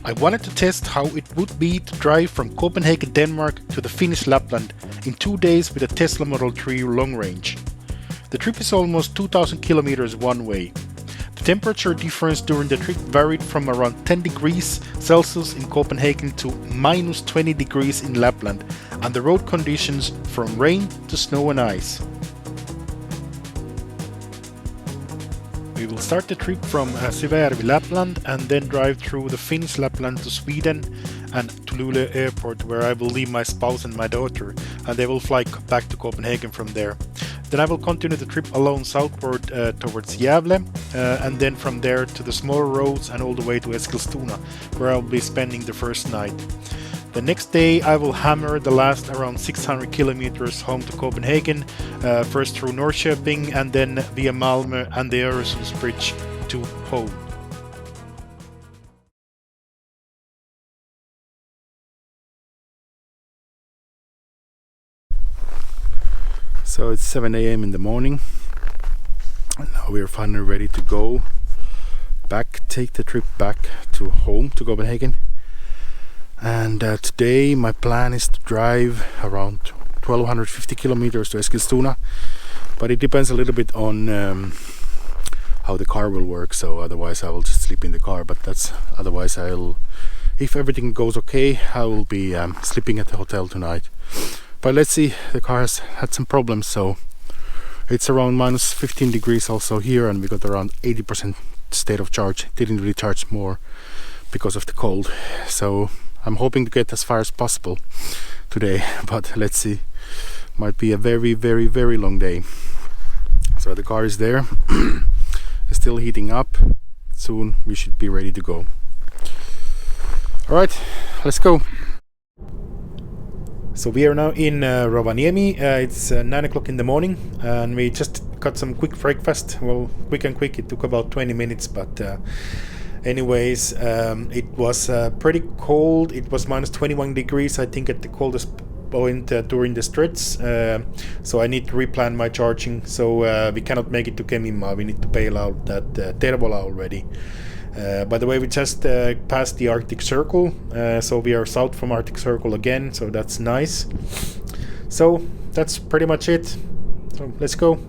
I wanted to test how it would be to drive from Copenhagen, Denmark to the Finnish Lapland in 2 days with a Tesla Model 3 long range. The trip is almost 2000 kilometers one way. The temperature difference during the trip varied from around 10 degrees Celsius in Copenhagen to minus 20 degrees in Lapland, and the road conditions from rain to snow and ice. We will start the trip from Syväjärvi, Lapland, and then drive through the Finnish Lapland to Sweden and to Luleå airport, where I will leave my spouse and my daughter, and they will fly back to Copenhagen from there. Then I will continue the trip alone southward towards Gävle, and then from there to the smaller roads and all the way to Eskilstuna, where I will be spending the first night. The next day I will hammer the last around 600 kilometers home to Copenhagen, first through Norrköping and then via Malmö and the Öresundsbridge to home. So it's 7 a.m. in the morning, and now we are finally ready to go back, take the trip back to home to Copenhagen. And today my plan is to drive around 1250 kilometers to Eskilstuna, but it depends a little bit on how the car will work, so otherwise I will just sleep in the car, but otherwise if everything goes okay, I will be sleeping at the hotel tonight. But let's see, the car has had some problems, so it's around minus 15 degrees also here, and we got around 80% state of charge. Didn't really charge more because of the cold, so I'm hoping to get as far as possible today, but let's see. Might be a very, very, very long day. So the car is there, it's still heating up. Soon we should be ready to go. Alright, let's go. So we are now in Rovaniemi. It's 9 o'clock in the morning, and we just got some quick breakfast. Well, quick, it took about 20 minutes, but anyways, it was pretty cold. It was minus 21 degrees, I think, at the coldest point during the stretch. So I need to replan my charging. So we cannot make it to Kemimma. We need to bail out at Tervola already. By the way, we just passed the Arctic Circle, so we are south from Arctic Circle again, so that's nice. So that's pretty much it. So let's go.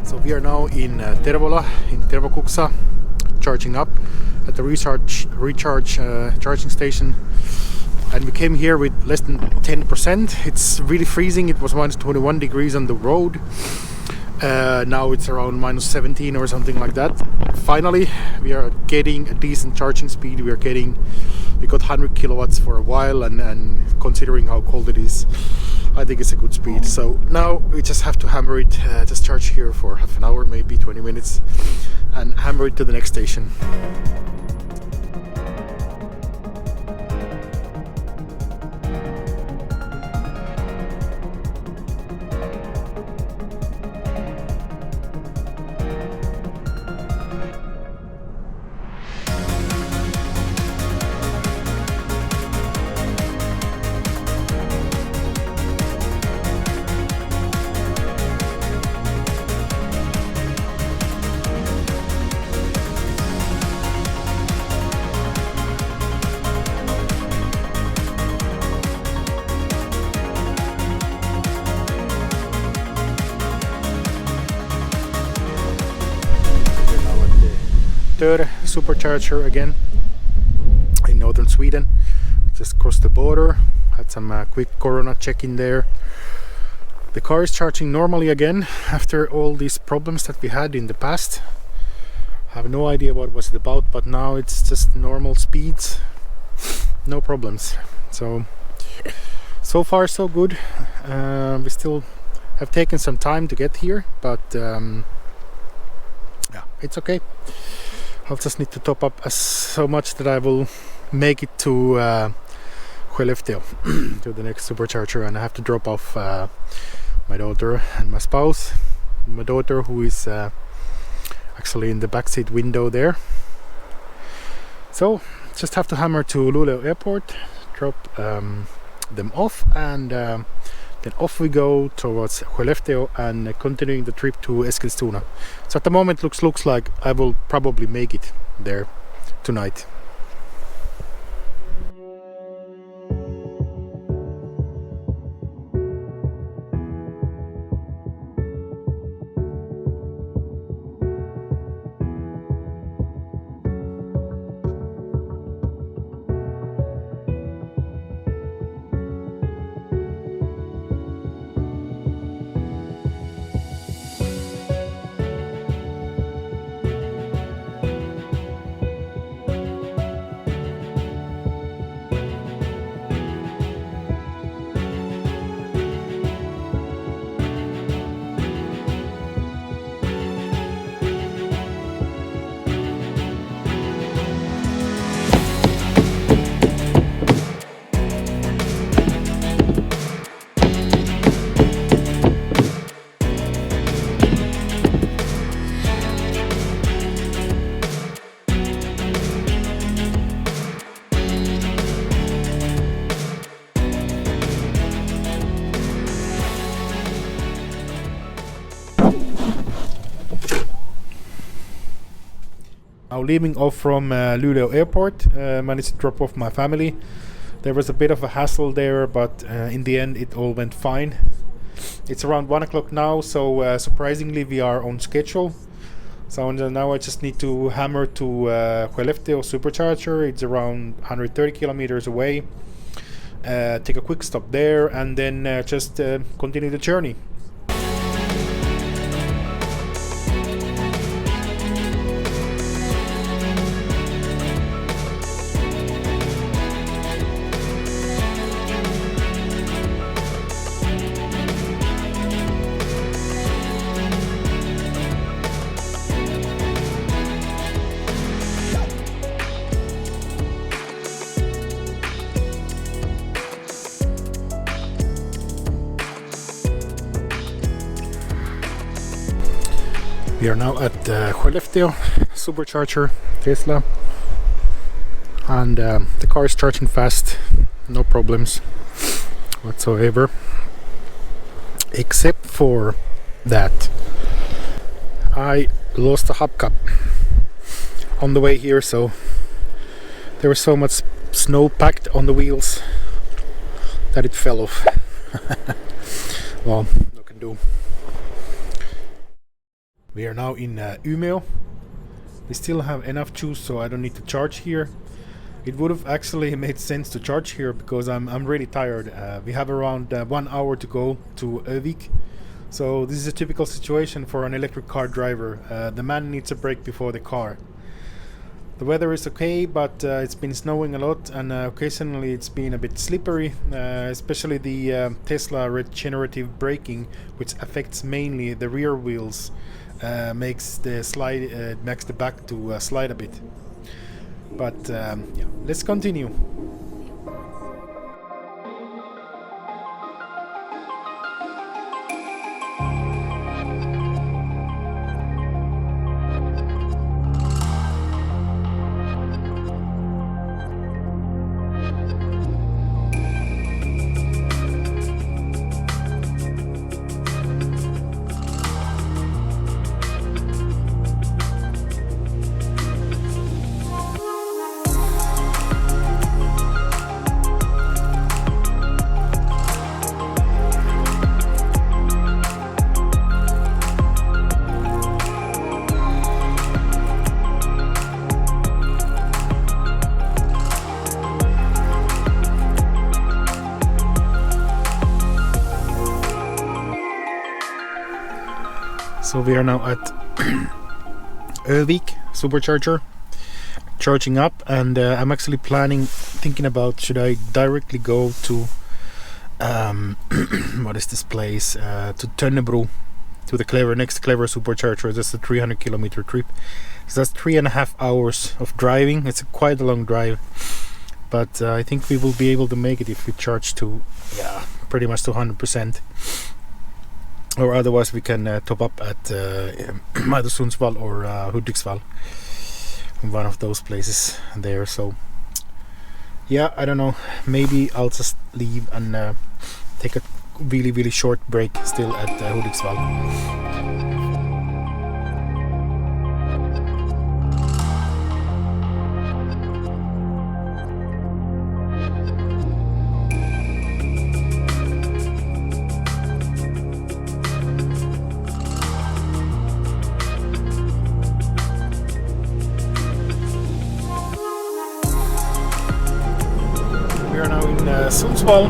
So we are now in Tervola, in Tervokuksa, charging up at the charging station, and we came here with less than 10%. It's really freezing. It was minus 21 degrees on the road. Now it's around minus 17 or something like that. Finally, we are getting a decent charging speed. We got 100 kilowatts for a while, and considering how cold it is, I think it's a good speed. So now we just have to hammer it, just charge here for half an hour, maybe 20 minutes, and hammer it to the next station. Third supercharger again in northern Sweden. Just crossed the border, had some quick corona check in there, The car is charging normally again after all these problems that we had in the past. I have no idea what was it about, but now it's just normal speeds, no problems. So far so good. We still have taken some time to get here, but yeah, it's okay. I'll just need to top up so much that I will make it to Skellefteå to the next supercharger, and I have to drop off my daughter and my spouse. My daughter, who is actually in the backseat window there. So just have to hammer to Luleå airport, drop them off, and then off we go towards Skellefteå and continuing the trip to Eskilstuna. So at the moment looks like I will probably make it there tonight. Now leaving off from Luleå airport, managed to drop off my family. There was a bit of a hassle there, but in the end it all went fine. It's around 1 o'clock now, so surprisingly we are on schedule. So now I just need to hammer to Skellefteå supercharger. It's around 130 kilometers away. Take a quick stop there and then just continue the journey. We are now at Skellefteå supercharger Tesla, and the car is charging fast, no problems whatsoever, except for that I lost a hubcap on the way here, so there was so much snow packed on the wheels that it fell off. Well, no can do. We are now in Umeå. We still have enough juice, so I don't need to charge here. It would have actually made sense to charge here because I'm really tired. We have around 1 hour to go to Övik. So this is a typical situation for an electric car driver. The man needs a break before the car. The weather is okay, but it's been snowing a lot, and occasionally it's been a bit slippery, especially the Tesla regenerative braking, which affects mainly the rear wheels. Makes the back to slide a bit. But yeah, let's continue. So we are now at Övik supercharger, charging up, and I'm actually thinking about should I directly go to what is this place, to Tönnebro, to the next Clever supercharger. That's a 300-kilometer trip, so that's 3.5 hours of driving. It's quite a long drive, but I think we will be able to make it if we charge to pretty much to 100%, or otherwise we can top up at either Sundsvall or Hudiksvall, one of those places there. So yeah, I don't know, maybe I'll just leave and take a really short break still at Hudiksvall. We are now in Sundsvall,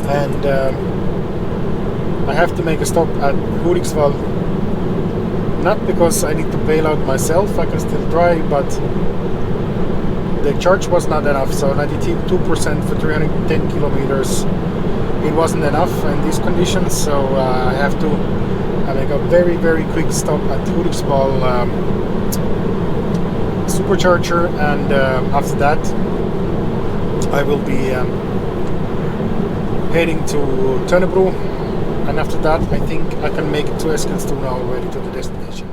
and I have to make a stop at Hudiksvall, not because I need to bail out myself, I can still drive, but the charge was not enough. So 92% for 310 kilometers, it wasn't enough in these conditions, so I have to make a very quick stop at Hudiksvall supercharger, and after that I will be heading to Tönnebro, and after that I think I can make it to Eskilstuna already, to the destination.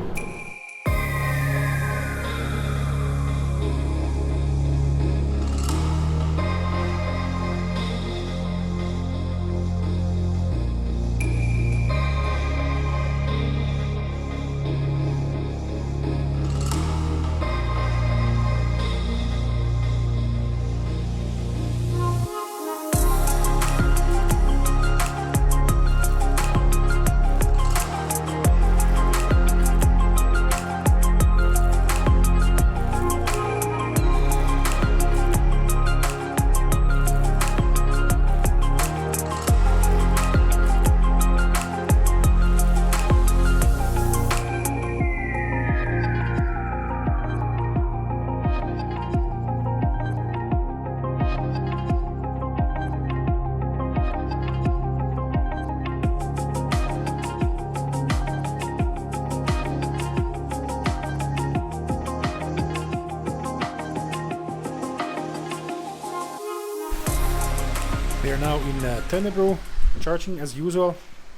We are now in Tönnebro, charging as usual.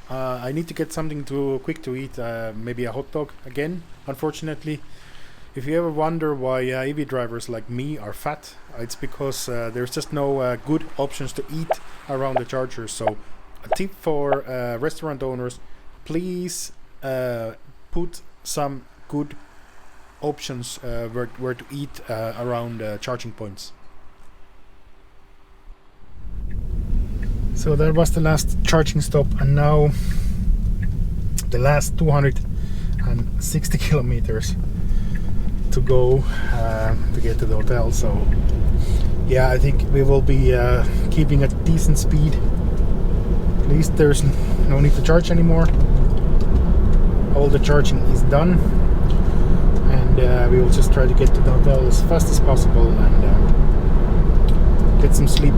I need to get something quick to eat, maybe a hot dog again, unfortunately. If you ever wonder why EV drivers like me are fat, it's because there's just no good options to eat around the chargers. So a tip for restaurant owners, please put some good options where to eat around charging points. So that was the last charging stop, and now the last 260 kilometers to go to get to the hotel. So yeah, I think we will be keeping a decent speed. At least there's no need to charge anymore. All the charging is done, and we will just try to get to the hotel as fast as possible and get some sleep.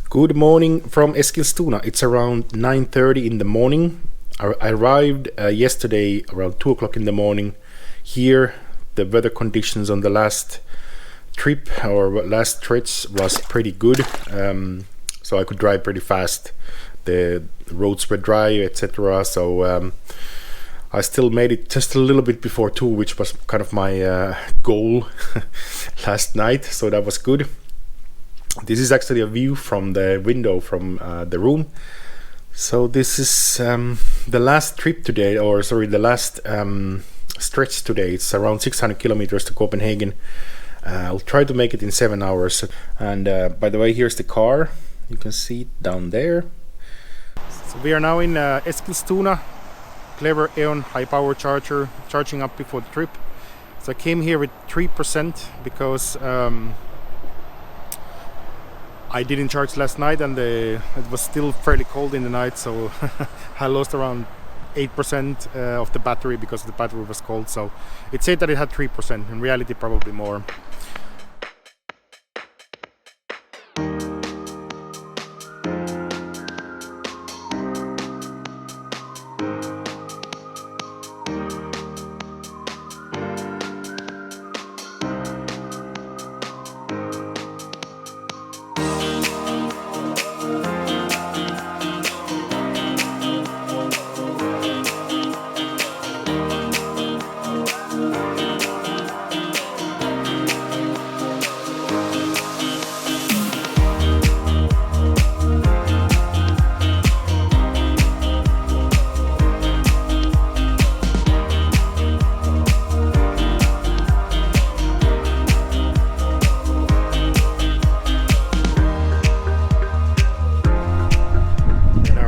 Good morning from Eskilstuna. It's around 9:30 in the morning. I arrived yesterday around 2 o'clock in the morning. Here, the weather conditions on the last trip or last stretch was pretty good, so I could drive pretty fast. The roads were dry, etc. So I still made it just a little bit before 2, which was kind of my goal last night. So that was good. This is actually a view from the window from the room. So this is the last trip today, or sorry, the last stretch today. It's around 600 kilometers to Copenhagen. I'll try to make it in 7 hours. And by the way, here's the car. You can see it down there. So we are now in Eskilstuna, Clever Eon high power charger, charging up before the trip. So I came here with 3% because I didn't charge last night and it was still fairly cold in the night, so I lost around 8% of the battery because the battery was cold. So it said that it had 3%, in reality probably more.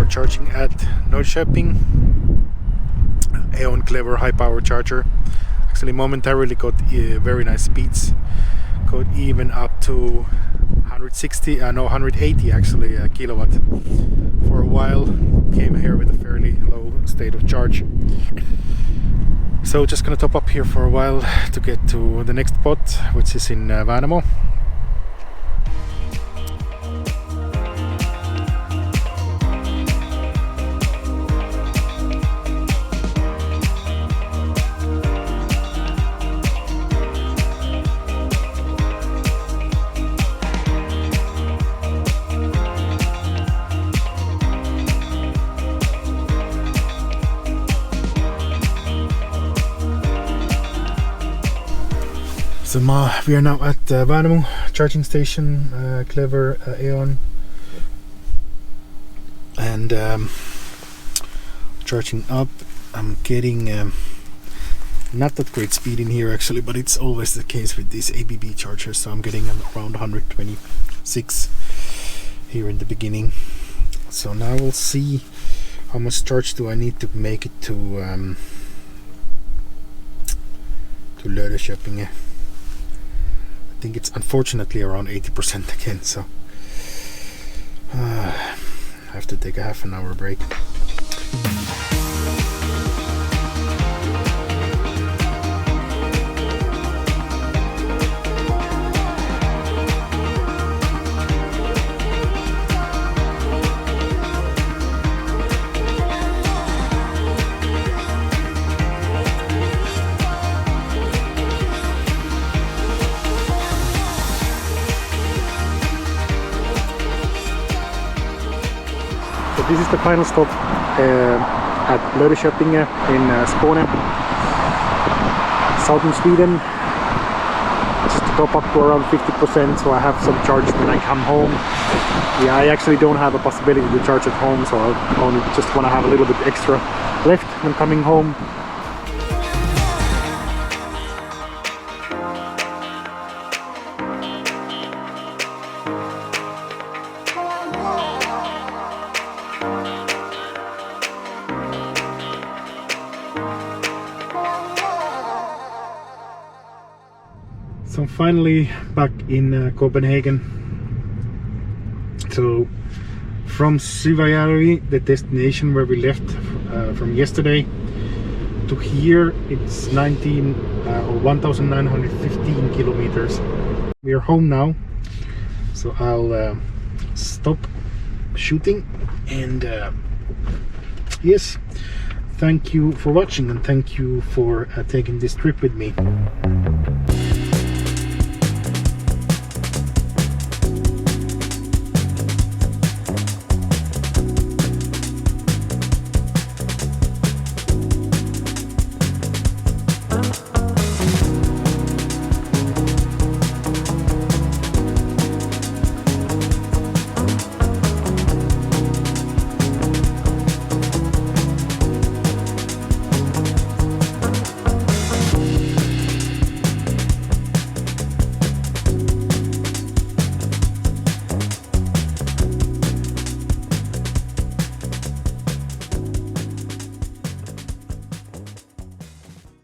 Charging at Norrköping, Eon Clever high power charger. Actually momentarily got very nice speeds, got even up to 180 actually kilowatt for a while. Came here with a fairly low state of charge, so just gonna top up here for a while to get to the next spot, which is in Värnamo. So we are now at Värnamo charging station, Clever Eon, and charging up. I'm getting not that great speed in here actually, but it's always the case with these ABB chargers, so I'm getting around 126 here in the beginning. So now we'll see how much charge do I need to make it to Norrköping. I think it's unfortunately around 80% again, so I have to take a half an hour break. So this is the final stop at Norrköping in Skåne, southern Sweden. Just to top up to around 50%, so I have some charge when I come home. Yeah, I actually don't have a possibility to charge at home, so I only just want to have a little bit extra left when coming home. So I'm finally back in Copenhagen. So from Syväjärvi, the destination where we left from yesterday, to here it's 1,915 kilometers. We are home now, so I'll stop shooting and yes, thank you for watching and thank you for taking this trip with me.